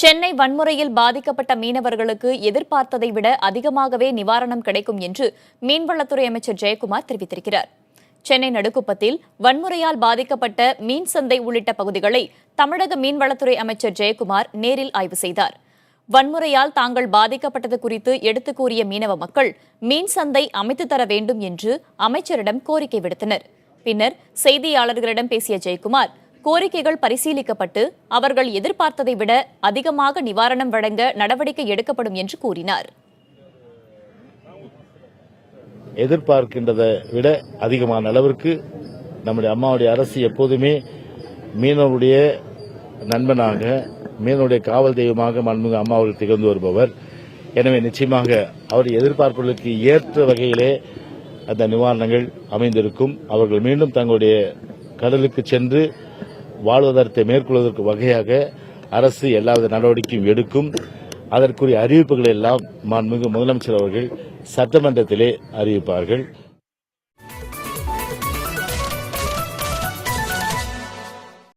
சென்னை வன்முறையில் பாதிக்கப்பட்ட மீனவர்களுக்கு எதிர்பார்த்ததை விட அதிகமாகவே நிவாரணம் கிடைக்கும் என்று மீன்வளத்துறை அமைச்சர் ஜெயக்குமார் தெரிவித்திருக்கிறார். சென்னை நடுக்குப்பத்தில் வன்முறையால் பாதிக்கப்பட்ட மீன் சந்தை உள்ளிட்ட பகுதிகளை தமிழக மீன்வளத்துறை அமைச்சர் ஜெயக்குமார் நேரில் ஆய்வு செய்தார். வன்முறையால் தாங்கள் பாதிக்கப்பட்டது குறித்து எடுத்துக் கூறிய மீனவ மக்கள் மீன் சந்தை அமைத்து தர வேண்டும் என்று அமைச்சரிடம் கோரிக்கை விடுத்தனர். பின்னர் செய்தியாளர்களிடம் பேசிய ஜெயக்குமார், கோரிக்கைகள் பரிசீலிக்கப்பட்டு அவர்கள் எதிர்பார்த்ததை விட அதிகமாக நிவாரணம் வழங்க நடவடிக்கை எடுக்கப்படும் என்று கூறினார். எதிர்பார்க்கின்றதை விட அதிகமான அளவிற்கு நம்முடைய அம்மாவுடைய அரசு எப்போதுமே மீனவருடைய நண்பனாக, மீனவருடைய காவல் தெய்வமாக மாண்புமிகு அம்மா அவர்கள் திகழ்ந்து வருபவர். எனவே நிச்சயமாக அவருடைய எதிர்பார்ப்புகளுக்கு ஏற்ற வகையிலே அந்த நிவாரணங்கள் அமைந்திருக்கும். அவர்கள் மீண்டும் தங்களுடைய கடலுக்கு சென்று வாழ்வாதாரத்தை மேற்கொள்வதற்கு வகையாக அரசு எல்லாவித நடவடிக்கையும் எடுக்கும். அதற்குரிய அறிவிப்புகளை எல்லாம் மாண்புமிகு முதலமைச்சர் அவர்கள் சட்டமன்றத்திலே அறிவிப்பார்கள்.